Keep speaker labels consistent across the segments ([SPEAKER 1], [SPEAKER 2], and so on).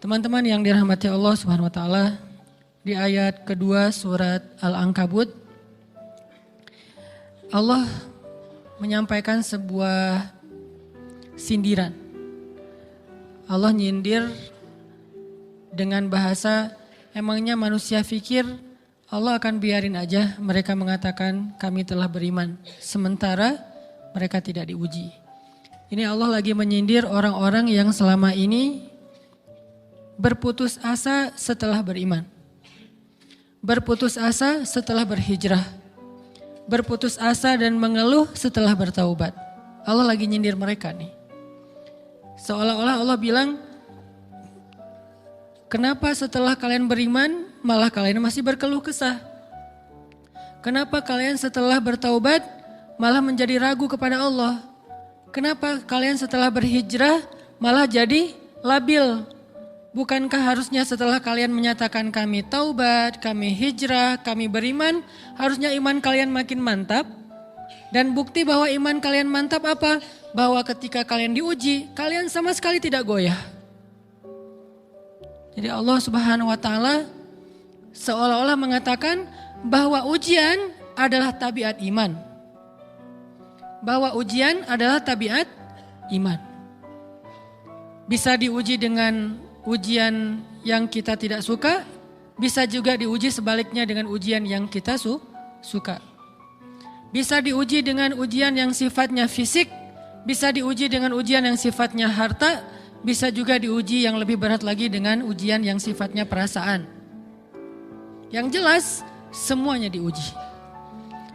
[SPEAKER 1] Teman-teman yang dirahmati Allah Subhanahu wa taala, di ayat kedua surat Al-Ankabut Allah menyampaikan sebuah sindiran. Allah nyindir dengan bahasa, emangnya manusia pikir Allah akan biarin aja mereka mengatakan kami telah beriman, sementara mereka tidak diuji. Ini Allah lagi menyindir orang-orang yang selama ini berputus asa setelah beriman. Berputus asa setelah berhijrah. Berputus asa dan mengeluh setelah bertaubat. Allah lagi nyindir mereka nih. Seolah-olah Allah bilang, kenapa setelah kalian beriman malah kalian masih berkeluh kesah? Kenapa kalian setelah bertaubat malah menjadi ragu kepada Allah? Kenapa kalian setelah berhijrah malah jadi labil? Bukankah harusnya setelah kalian menyatakan kami taubat, kami hijrah, kami beriman, harusnya iman kalian makin mantap? Dan bukti bahwa iman kalian mantap apa? Bahwa ketika kalian diuji, kalian sama sekali tidak goyah. Jadi Allah Subhanahu wa taala seolah-olah mengatakan bahwa ujian adalah tabiat iman. Bahwa ujian adalah tabiat iman. Bisa diuji dengan ujian yang kita tidak suka, bisa juga diuji sebaliknya dengan ujian yang kita suka. Bisa diuji dengan ujian yang sifatnya fisik, bisa diuji dengan ujian yang sifatnya harta, bisa juga diuji yang lebih berat lagi dengan ujian yang sifatnya perasaan. Yang jelas semuanya diuji.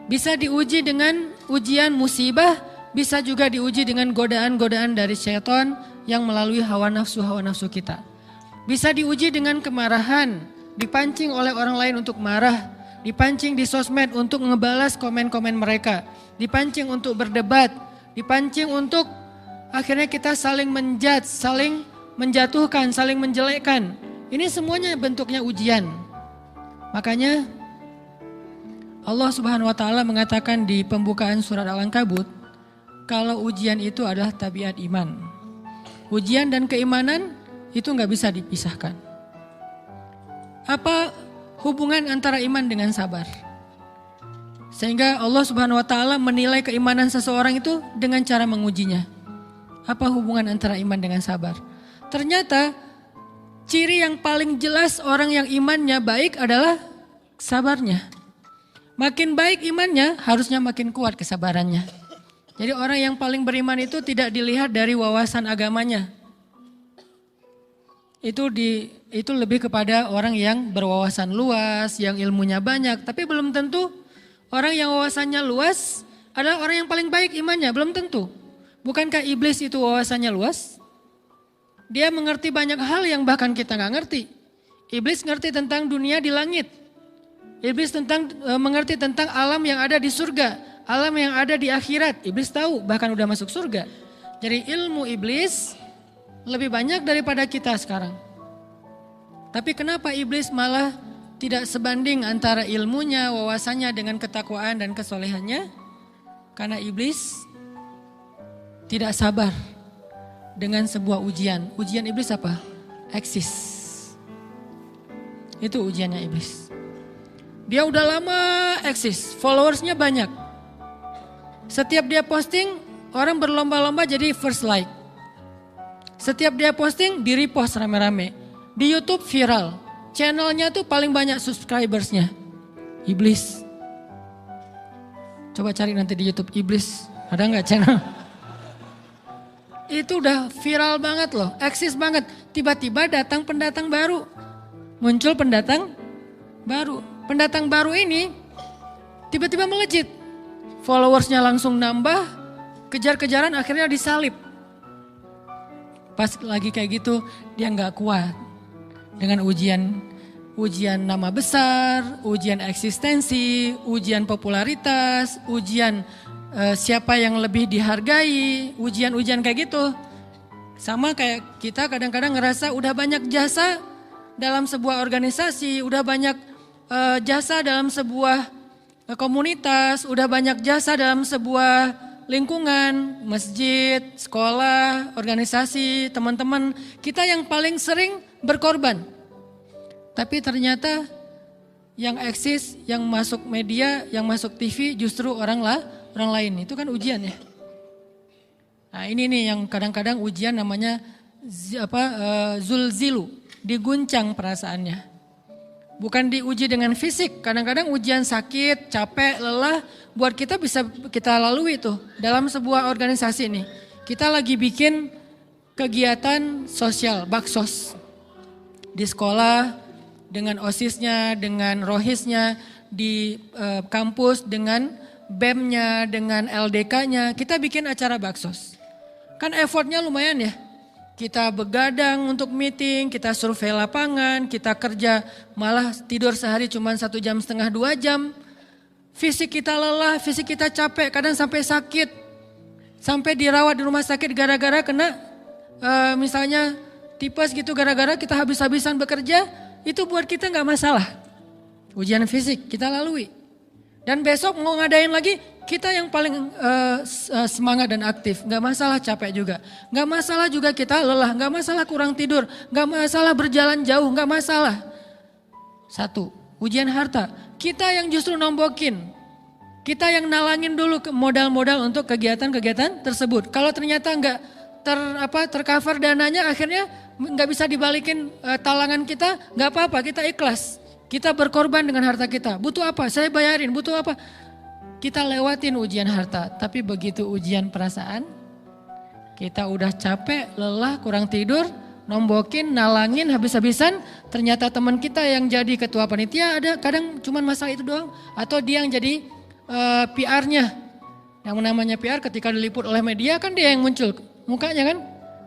[SPEAKER 1] Bisa diuji dengan ujian musibah, bisa juga diuji dengan godaan-godaan dari syaitan yang melalui hawa nafsu kita. Bisa diuji dengan kemarahan, dipancing oleh orang lain untuk marah, dipancing di sosmed untuk ngebalas komen-komen mereka, dipancing untuk berdebat, dipancing untuk akhirnya kita saling menjudge, saling menjatuhkan, saling menjelekkan. Ini semuanya bentuknya ujian. Makanya Allah Subhanahu wa taala mengatakan di pembukaan surat Al-Ankabut, kalau ujian itu adalah tabiat iman. Ujian dan keimanan itu nggak bisa dipisahkan. Apa hubungan antara iman dengan sabar? Sehingga Allah Subhanahu wa taala menilai keimanan seseorang itu dengan cara mengujinya. Apa hubungan antara iman dengan sabar? Ternyata ciri yang paling jelas orang yang imannya baik adalah sabarnya. Makin baik imannya, harusnya makin kuat kesabarannya. Jadi orang yang paling beriman itu tidak dilihat dari wawasan agamanya. Itu lebih kepada orang yang berwawasan luas, yang ilmunya banyak. Tapi belum tentu orang yang wawasannya luas adalah orang yang paling baik imannya, belum tentu. Bukankah iblis itu wawasannya luas? Dia mengerti banyak hal yang bahkan kita gak ngerti. Iblis ngerti tentang dunia di langit. Iblis mengerti tentang alam yang ada di surga, alam yang ada di akhirat. Iblis tahu, bahkan udah masuk surga. Jadi ilmu iblis lebih banyak daripada kita sekarang. Tapi kenapa iblis malah tidak sebanding antara ilmunya, wawasannya dengan ketakwaan dan kesolehannya? Karena iblis tidak sabar dengan sebuah ujian. Ujian iblis apa? Eksis. Itu ujiannya iblis. Dia udah lama eksis, followersnya banyak. Setiap dia posting, orang berlomba-lomba jadi first like. Setiap dia posting, di repost rame-rame. Di YouTube viral. Channelnya tuh paling banyak subscribersnya. Iblis. Coba cari nanti di YouTube iblis. Ada gak channel? Itu udah viral banget loh. Eksis banget. Tiba-tiba datang pendatang baru. Muncul pendatang baru. Pendatang baru ini tiba-tiba melejit. Followersnya langsung nambah. Kejar-kejaran akhirnya disalib. Pas lagi kayak gitu dia gak kuat dengan ujian nama besar, ujian eksistensi, ujian popularitas, ujian siapa yang lebih dihargai, ujian-ujian kayak gitu. Sama kayak kita kadang-kadang ngerasa udah banyak jasa dalam sebuah organisasi, udah banyak jasa dalam sebuah komunitas, udah banyak jasa dalam sebuah lingkungan, masjid, sekolah, organisasi, teman-teman. Kita yang paling sering berkorban. Tapi ternyata yang eksis, yang masuk media, yang masuk TV justru orang lain. Itu kan ujian ya. Nah ini nih yang kadang-kadang ujian namanya zulzilu, diguncang perasaannya. Bukan diuji dengan fisik, kadang-kadang ujian sakit, capek, lelah, buat kita bisa kita lalui tuh dalam sebuah organisasi nih. Kita lagi bikin kegiatan sosial, baksos. Di sekolah, dengan OSIS-nya, dengan ROHIS-nya, di kampus, dengan BEM-nya, dengan LDK-nya, kita bikin acara baksos. Kan effortnya lumayan ya. Kita begadang untuk meeting, kita survei lapangan, kita kerja malah tidur sehari cuma 1,5 jam, 2 jam. Fisik kita lelah, fisik kita capek, kadang sampai sakit. Sampai dirawat di rumah sakit gara-gara kena misalnya tipes gitu, gara-gara kita habis-habisan bekerja, itu buat kita gak masalah. Ujian fisik kita lalui. Dan besok mau ngadain lagi, kita yang paling semangat dan aktif. Gak masalah capek juga. Gak masalah juga kita lelah. Gak masalah kurang tidur. Gak masalah berjalan jauh. Gak masalah. 1. Ujian harta. Kita yang justru nombokin. Kita yang nalangin dulu modal-modal untuk kegiatan-kegiatan tersebut. Kalau ternyata gak tercover dananya, akhirnya gak bisa dibalikin talangan kita. Gak apa-apa, kita ikhlas. Kita berkorban dengan harta kita. Butuh apa? Saya bayarin. Butuh apa? Kita lewatin ujian harta. Tapi begitu ujian perasaan, kita udah capek, lelah, kurang tidur, nombokin, nalangin habis-habisan. Ternyata teman kita yang jadi ketua panitia ada kadang cuma masalah itu doang. Atau dia yang jadi PR-nya. Yang namanya PR ketika diliput oleh media kan dia yang muncul mukanya kan.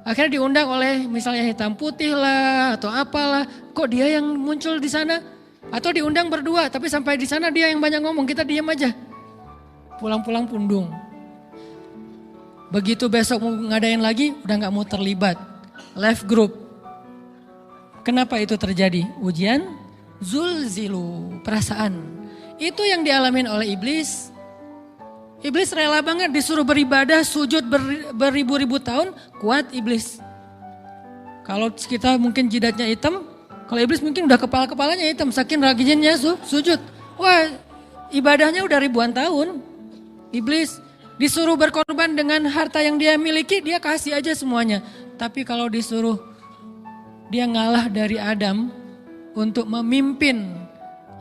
[SPEAKER 1] Akhirnya diundang oleh misalnya hitam putih lah atau apalah. Kok dia yang muncul di sana? Atau diundang berdua, tapi sampai di sana dia yang banyak ngomong, kita diam aja. Pulang-pulang pundung. Begitu besok mau ngadain lagi, udah gak mau terlibat. Left group. Kenapa itu terjadi? Ujian zulzilu, perasaan. Itu yang dialamin oleh iblis. Iblis rela banget disuruh beribadah, sujud beribu-ribu tahun, kuat iblis. Kalau kita mungkin jidatnya hitam, kalau iblis mungkin udah kepala-kepalanya hitam, saking rajinnya sujud. Wah, ibadahnya udah ribuan tahun. Iblis disuruh berkorban dengan harta yang dia miliki, dia kasih aja semuanya. Tapi kalau disuruh dia ngalah dari Adam untuk memimpin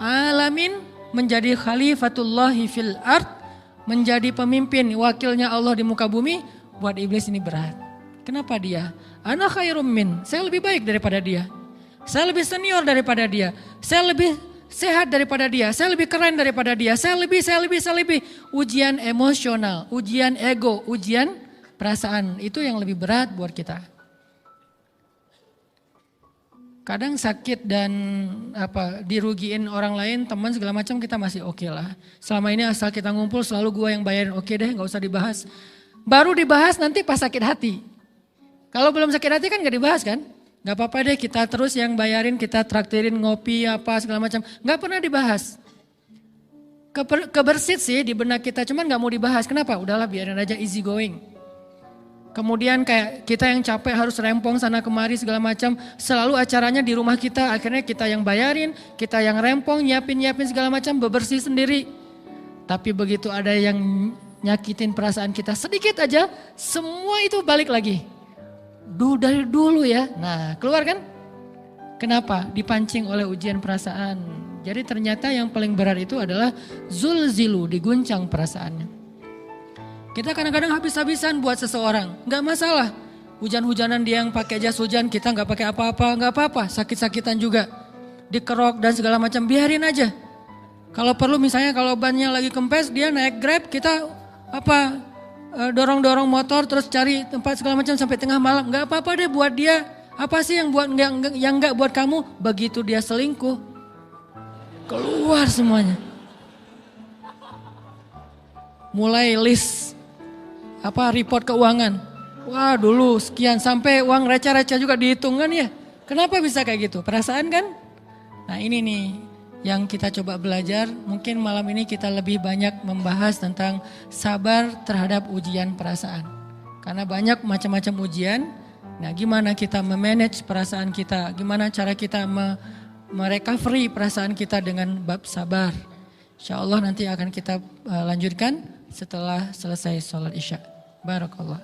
[SPEAKER 1] alamin, menjadi khalifatullahi fil ard, menjadi pemimpin wakilnya Allah di muka bumi, buat iblis ini berat. Kenapa dia? Ana khairum min, saya lebih baik daripada dia. Saya lebih senior daripada dia. Saya lebih sehat daripada dia. Saya lebih keren daripada dia. Saya lebih. Ujian emosional, ujian ego, ujian perasaan. Itu yang lebih berat buat kita. Kadang sakit dan dirugiin orang lain, teman segala macam kita masih oke lah. Selama ini asal kita ngumpul selalu gua yang bayarin, oke deh gak usah dibahas. Baru dibahas nanti pas sakit hati. Kalau belum sakit hati kan gak dibahas kan? Gak apa-apa deh kita terus yang bayarin, kita traktirin ngopi apa segala macam. Gak pernah dibahas. Kebersit sih di benak kita, cuman gak mau dibahas. Kenapa? Udahlah biarin aja, easy going. Kemudian kayak kita yang capek harus rempong sana kemari segala macam. Selalu acaranya di rumah kita, akhirnya kita yang bayarin, kita yang rempong, nyiapin segala macam, bebersih sendiri. Tapi begitu ada yang nyakitin perasaan kita sedikit aja, semua itu balik lagi. Dari dulu ya. Nah, keluar kan? Kenapa? Dipancing oleh ujian perasaan. Jadi ternyata yang paling berat itu adalah zulzilu, diguncang perasaannya. Kita kadang-kadang habis-habisan buat seseorang, nggak masalah. Hujan-hujanan dia yang pakai jas hujan, kita nggak pakai apa-apa, nggak apa-apa. Sakit-sakitan juga, dikerok dan segala macam, biarin aja. Kalau perlu misalnya kalau bannya lagi kempes, dia naik Grab, kita dorong-dorong motor terus cari tempat segala macam sampai tengah malam. Nggak apa-apa deh buat dia. Apa sih yang nggak buat kamu? Begitu dia selingkuh, keluar semuanya. Mulai list report keuangan. Wah dulu sekian, sampai uang receh-receh juga dihitung kan ya. Kenapa bisa kayak gitu? Perasaan kan? Nah ini nih yang kita coba belajar. Mungkin malam ini kita lebih banyak membahas tentang sabar terhadap ujian perasaan. Karena banyak macam-macam ujian Nah, gimana kita memanage perasaan kita? Gimana cara kita merecovery perasaan kita dengan bab sabar? Insya Allah nanti akan kita lanjutkan setelah selesai sholat isya. Barakallah.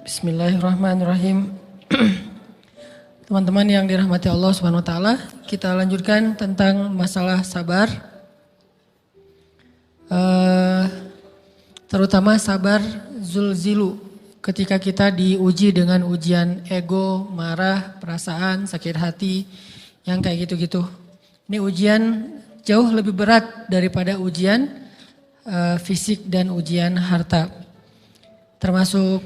[SPEAKER 1] Bismillahirrahmanirrahim. Teman-teman yang dirahmati Allah Subhanahu wa taala, kita lanjutkan tentang masalah sabar. Terutama sabar zulzilu, ketika kita diuji dengan ujian ego, marah, perasaan, sakit hati, yang kayak gitu-gitu. Ini ujian jauh lebih berat daripada ujian fisik dan ujian harta. Termasuk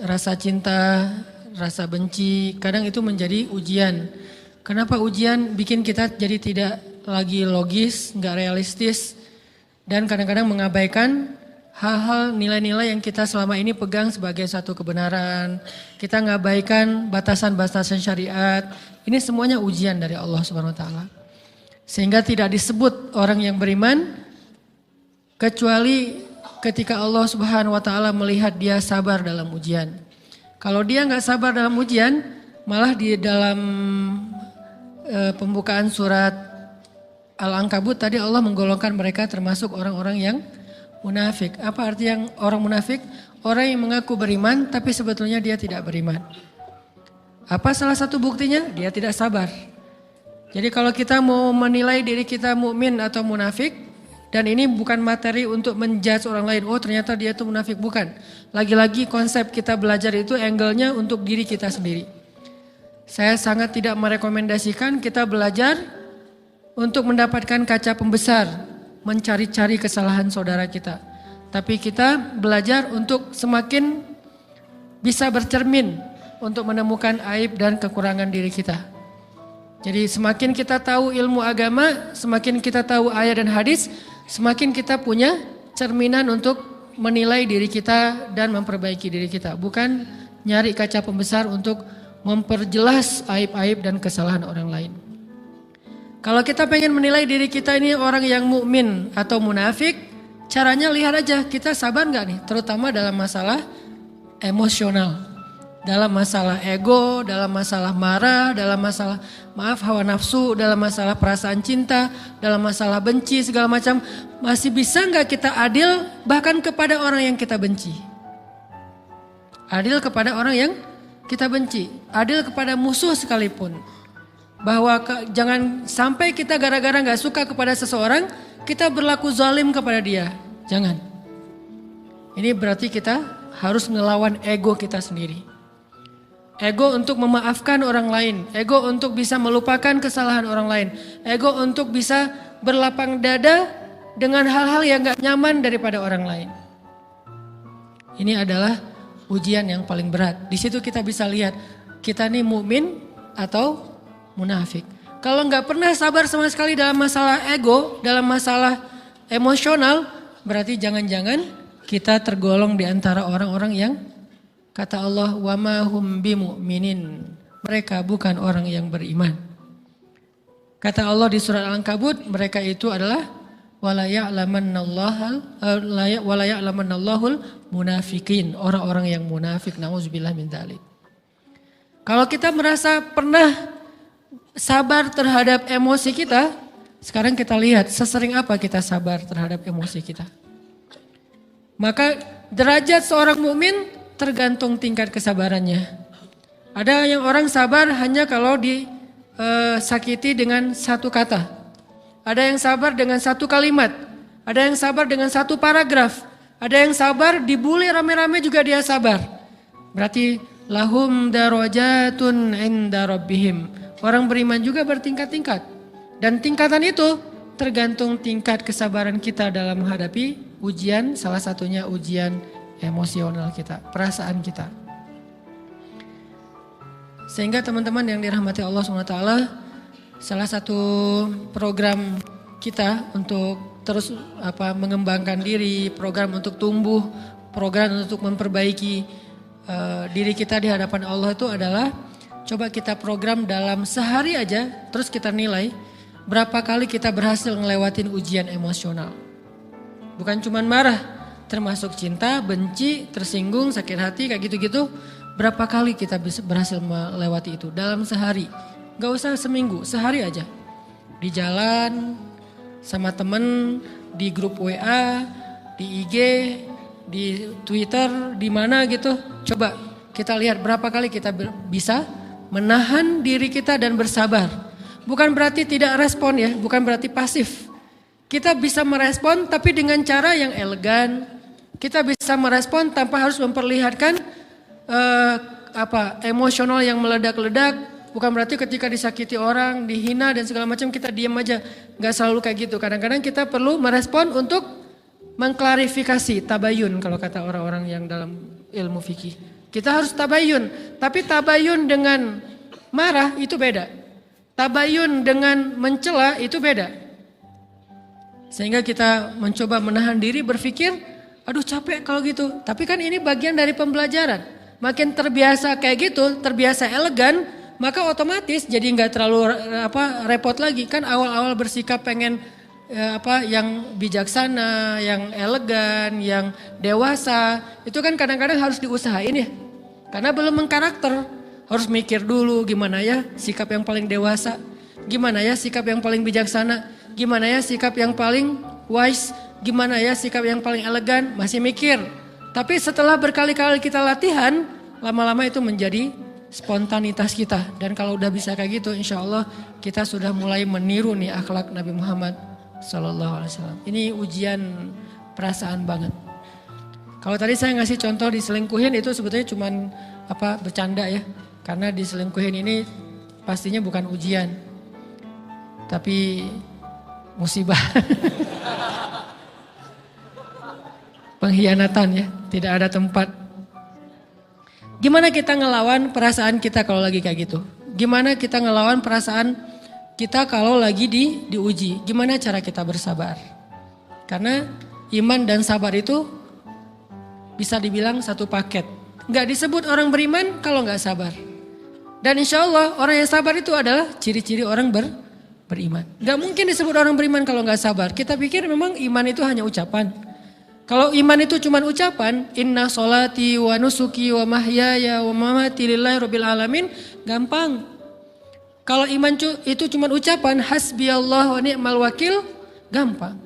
[SPEAKER 1] rasa cinta, rasa benci, kadang itu menjadi ujian. Kenapa ujian bikin kita jadi tidak lagi logis, nggak realistis, dan kadang-kadang mengabaikan hal-hal nilai-nilai yang kita selama ini pegang sebagai satu kebenaran. Kita ngabaikan batasan-batasan syariat. Ini semuanya ujian dari Allah Subhanahu wa taala. Sehingga tidak disebut orang yang beriman kecuali ketika Allah Subhanahu wa taala melihat dia sabar dalam ujian. Kalau dia nggak sabar dalam ujian, malah di dalam pembukaan surat Al-Ankabut tadi Allah menggolongkan mereka termasuk orang-orang yang munafik. Apa arti yang orang munafik? Orang yang mengaku beriman tapi sebetulnya dia tidak beriman. Apa salah satu buktinya? Dia tidak sabar. Jadi kalau kita mau menilai diri kita mukmin atau munafik, dan ini bukan materi untuk menjudge orang lain, oh ternyata dia itu munafik, bukan. Lagi-lagi konsep kita belajar itu angle-nya untuk diri kita sendiri. Saya sangat tidak merekomendasikan kita belajar untuk mendapatkan kaca pembesar, mencari-cari kesalahan saudara kita. Tapi kita belajar untuk semakin bisa bercermin untuk menemukan aib dan kekurangan diri kita. Jadi semakin kita tahu ilmu agama, semakin kita tahu ayat dan hadis, semakin kita punya cerminan untuk menilai diri kita dan memperbaiki diri kita. Bukan nyari kaca pembesar untuk memperjelas aib-aib dan kesalahan orang lain. Kalau kita pengen menilai diri kita ini orang yang mukmin atau munafik, caranya lihat aja kita sabar nggak nih, terutama dalam masalah emosional. Dalam masalah ego, dalam masalah marah, dalam masalah hawa nafsu, dalam masalah perasaan cinta, dalam masalah benci segala macam, masih bisa nggak kita adil bahkan kepada orang yang kita benci? Adil kepada orang yang kita benci, adil kepada musuh sekalipun. Bahwa jangan sampai kita gara-gara nggak suka kepada seseorang, kita berlaku zalim kepada dia. Jangan. Ini berarti kita harus ngelawan ego kita sendiri. Ego untuk memaafkan orang lain, ego untuk bisa melupakan kesalahan orang lain, ego untuk bisa berlapang dada dengan hal-hal yang gak nyaman daripada orang lain. Ini adalah ujian yang paling berat. Di situ kita bisa lihat kita nih mukmin atau munafik. Kalau gak pernah sabar sama sekali dalam masalah ego, dalam masalah emosional, berarti jangan-jangan kita tergolong di antara orang-orang yang kata Allah, wa ma hum bimu'minin. Mereka bukan orang yang beriman. Kata Allah di surat Al-Ankabut, mereka itu adalah wala ya'lamannallahul munafikin, orang-orang yang munafik. Nauzubillah min dzalik. Kalau kita merasa pernah sabar terhadap emosi kita, sekarang kita lihat sesering apa kita sabar terhadap emosi kita. Maka derajat seorang mukmin tergantung tingkat kesabarannya. Ada yang orang sabar hanya kalau disakiti dengan satu kata. Ada yang sabar dengan satu kalimat. Ada yang sabar dengan satu paragraf. Ada yang sabar dibully rame-rame juga dia sabar. Berarti lahum darajatun inda rabbihim. Orang beriman juga bertingkat-tingkat. Dan tingkatan itu tergantung tingkat kesabaran kita dalam menghadapi ujian, salah satunya ujian emosional kita, perasaan kita. Sehingga teman-teman yang dirahmati Allah SWT, salah satu program kita untuk terus mengembangkan diri, program untuk tumbuh, program untuk memperbaiki diri kita di hadapan Allah itu adalah coba kita program dalam sehari aja, terus kita nilai berapa kali kita berhasil ngelewatin ujian emosional. Bukan cuma marah, termasuk cinta, benci, tersinggung, sakit hati, kayak gitu-gitu. Berapa kali kita bisa berhasil melewati itu dalam sehari? Gak usah seminggu, sehari aja. Di jalan, sama temen, di grup WA, di IG, di Twitter, di mana gitu. Coba kita lihat berapa kali kita bisa menahan diri kita dan bersabar. Bukan berarti tidak respon ya, bukan berarti pasif. Kita bisa merespon tapi dengan cara yang elegan. Kita bisa merespon tanpa harus memperlihatkan emosional yang meledak-ledak. Bukan berarti ketika disakiti orang, dihina dan segala macam kita diam aja. Gak selalu kayak gitu. Kadang-kadang kita perlu merespon untuk mengklarifikasi, tabayun kalau kata orang-orang yang dalam ilmu fikih. Kita harus tabayun. Tapi tabayun dengan marah itu beda. Tabayun dengan mencela itu beda. Sehingga kita mencoba menahan diri berpikir, aduh capek kalau gitu. Tapi kan ini bagian dari pembelajaran. Makin terbiasa kayak gitu, terbiasa elegan, maka otomatis jadi nggak terlalu repot lagi. Kan awal-awal bersikap pengen yang bijaksana, yang elegan, yang dewasa, itu kan kadang-kadang harus diusahain ya. Karena belum mengkarakter, harus mikir dulu gimana ya sikap yang paling dewasa, gimana ya sikap yang paling bijaksana, gimana ya sikap yang paling wise, gimana ya sikap yang paling elegan, masih mikir. Tapi setelah berkali-kali kita latihan, lama-lama itu menjadi spontanitas kita. Dan kalau udah bisa kayak gitu, insya Allah kita sudah mulai meniru nih akhlak Nabi Muhammad SAW. Ini ujian perasaan banget. Kalau tadi saya ngasih contoh diselingkuhin itu sebetulnya cuman bercanda ya. Karena diselingkuhin ini pastinya bukan ujian, tapi musibah. Pengkhianatan ya, tidak ada tempat. Gimana kita ngelawan perasaan kita kalau lagi kayak gitu? Gimana kita ngelawan perasaan kita kalau lagi diuji? Gimana cara kita bersabar? Karena iman dan sabar itu bisa dibilang satu paket. Gak disebut orang beriman kalau gak sabar. Dan insya Allah orang yang sabar itu adalah ciri-ciri orang beriman. Gak mungkin disebut orang beriman kalau gak sabar. Kita pikir memang iman itu hanya ucapan. Kalau iman itu cuma ucapan, inna sholati wa nusuki wa mahyaya wa mamati lillahi rabbil alamin, gampang. Kalau iman itu cuma ucapan, hasbiyallah wa ni'mal wakil, gampang.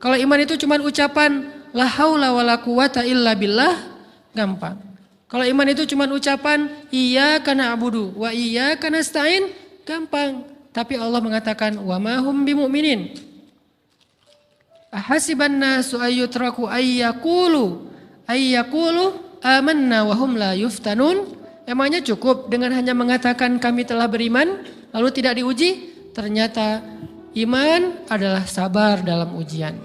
[SPEAKER 1] Kalau iman itu cuma ucapan, la haula wa la quwata illa billah, gampang. Kalau iman itu cuma ucapan, iyyaka na'budu wa iyyaka nasta'in, gampang. Tapi Allah mengatakan, wa ma hum bimu'minin. Ahasiban nasu ayyutraku ayyakulu amanna wa hum la yuftanun. Emangnya cukup dengan hanya mengatakan kami telah beriman lalu tidak diuji? Ternyata iman adalah sabar dalam ujian.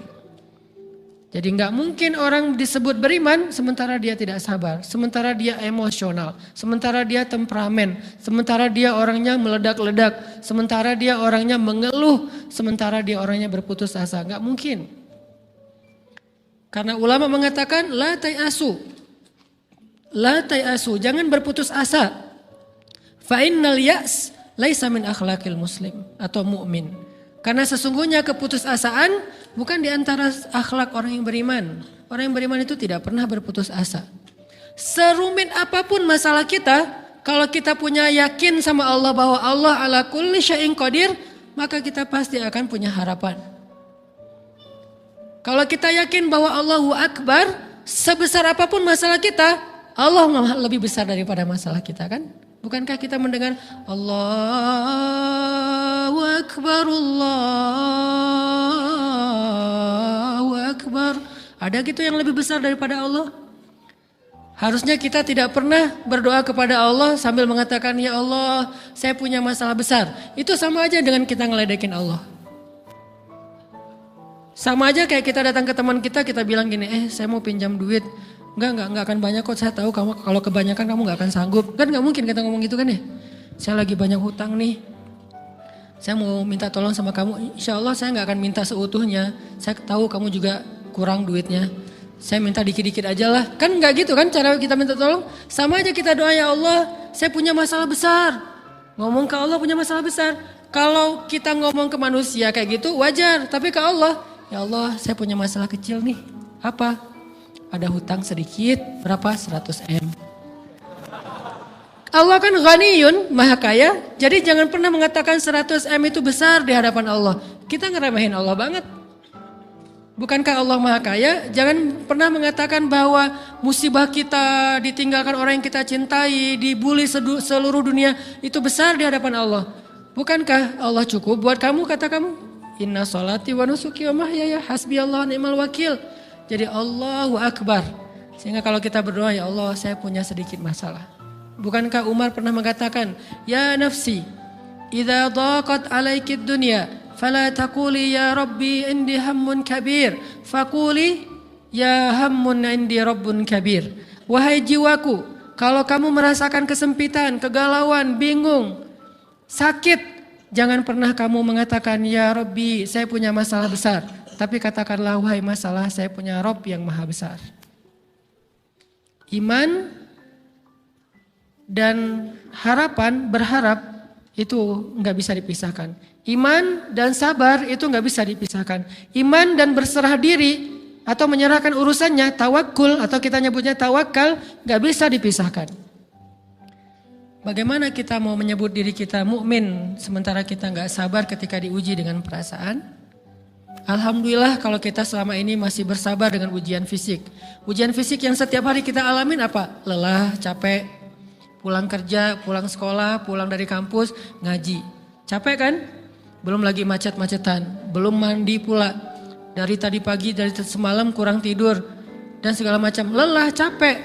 [SPEAKER 1] Jadi enggak mungkin orang disebut beriman sementara dia tidak sabar, sementara dia emosional, sementara dia temperamen, sementara dia orangnya meledak-ledak, sementara dia orangnya mengeluh, sementara dia orangnya berputus asa. Enggak mungkin. Karena ulama mengatakan la tayasu. La tayasu, jangan berputus asa. Fa innal ya's laisa min akhlaqil muslim atau mukmin. Karena sesungguhnya keputusasaan bukan di antara akhlak orang yang beriman. Orang yang beriman itu tidak pernah berputus asa. Serumit apapun masalah kita, kalau kita punya yakin sama Allah bahwa Allah ala kulli syai'in qadir, maka kita pasti akan punya harapan. Kalau kita yakin bahwa Allahu Akbar, sebesar apapun masalah kita, Allah lebih besar daripada masalah kita kan? Bukankah kita mendengar Allahu Akbar, Allahu Akbar. Ada gitu yang lebih besar daripada Allah? Harusnya kita tidak pernah berdoa kepada Allah sambil mengatakan, ya Allah saya punya masalah besar. Itu sama aja dengan kita ngeledekin Allah. Sama aja kayak kita datang ke teman kita bilang gini, saya mau pinjam duit. Enggak akan banyak kok, saya tahu kamu kalau kebanyakan kamu enggak akan sanggup. Kan enggak mungkin kita ngomong gitu kan ya. Saya lagi banyak hutang nih. Saya mau minta tolong sama kamu. Insya Allah saya enggak akan minta seutuhnya. Saya tahu kamu juga kurang duitnya. Saya minta dikit-dikit aja lah. Kan enggak gitu kan cara kita minta tolong. Sama aja kita doa, ya Allah saya punya masalah besar. Ngomong ke Allah punya masalah besar. Kalau kita ngomong ke manusia kayak gitu wajar. Tapi ke Allah, ya Allah saya punya masalah kecil nih. Apa? Ada hutang sedikit, berapa? 100 M. Allah kan ghaniyun, maha kaya. Jadi jangan pernah mengatakan 100 M itu besar di hadapan Allah. Kita ngeremehin Allah banget. Bukankah Allah maha kaya? Jangan pernah mengatakan bahwa musibah kita, ditinggalkan orang yang kita cintai, dibully seluruh dunia itu besar di hadapan Allah. Bukankah Allah cukup buat kamu, kata kamu? Inna sholati wa nusuki wa mahyaya hasbi Allah ni'mal wakil. Jadi Allahu Akbar. Sehingga kalau kita berdoa, ya Allah saya punya sedikit masalah. Bukankah Umar pernah mengatakan, ya nafsi, idza daqat alaikid dunya, fala taquli ya Rabbi indi hammun kabir, faquli ya hammun indi rabbun kabir. Wahai jiwaku, kalau kamu merasakan kesempitan, kegalauan, bingung, sakit, jangan pernah kamu mengatakan ya Rabbi saya punya masalah besar. Tapi katakanlah wahai masalah saya punya Rabb yang maha besar. Iman dan harapan, berharap itu nggak bisa dipisahkan. Iman dan sabar itu nggak bisa dipisahkan. Iman dan berserah diri atau menyerahkan urusannya, tawakul atau kita nyebutnya tawakal, nggak bisa dipisahkan. Bagaimana kita mau menyebut diri kita mukmin sementara kita nggak sabar ketika diuji dengan perasaan? Alhamdulillah kalau kita selama ini masih bersabar dengan ujian fisik. Ujian fisik yang setiap hari kita alamin apa? Lelah, capek, pulang kerja, pulang sekolah, pulang dari kampus, ngaji. Capek kan? Belum lagi macet-macetan, belum mandi pula. Dari tadi pagi, dari semalam kurang tidur, dan segala macam. Lelah, capek,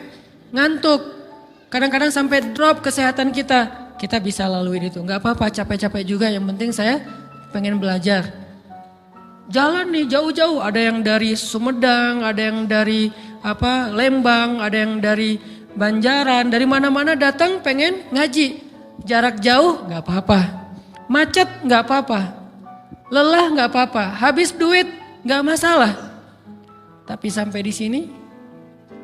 [SPEAKER 1] ngantuk. Kadang-kadang sampai drop kesehatan kita. Kita bisa lalui itu, gak apa-apa capek-capek juga, yang penting saya pengen belajar. Jalan nih jauh-jauh, ada yang dari Sumedang, ada yang dari Lembang, ada yang dari Banjaran, dari mana-mana datang pengen ngaji. Jarak jauh gak apa-apa, macet gak apa-apa, lelah gak apa-apa, habis duit gak masalah. Tapi sampai di sini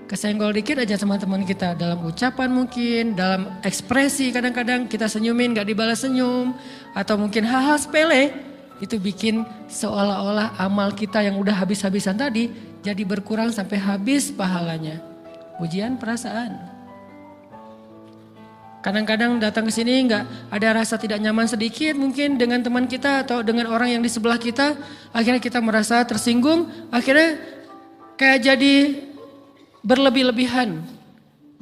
[SPEAKER 1] kesenggol dikit aja sama teman kita, dalam ucapan mungkin, dalam ekspresi kadang-kadang kita senyumin gak dibalas senyum, atau mungkin hal-hal sepele. Itu bikin seolah-olah amal kita yang udah habis-habisan tadi jadi berkurang sampai habis pahalanya. Ujian perasaan. Kadang-kadang datang ke sini nggak ada rasa tidak nyaman sedikit mungkin dengan teman kita atau dengan orang yang di sebelah kita. Akhirnya kita merasa tersinggung. Akhirnya kayak jadi berlebih-lebihan.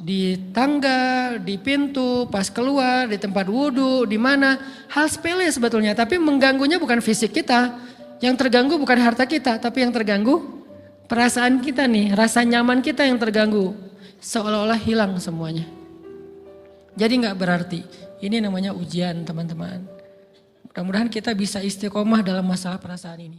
[SPEAKER 1] Di tangga, di pintu, pas keluar, di tempat wudhu, di mana. Hal sepele sebetulnya, tapi mengganggunya bukan fisik kita. Yang terganggu bukan harta kita, tapi yang terganggu perasaan kita nih, rasa nyaman kita yang terganggu. Seolah-olah hilang semuanya. Jadi gak berarti, ini namanya ujian teman-teman. Mudah-mudahan kita bisa istiqomah dalam masalah perasaan ini.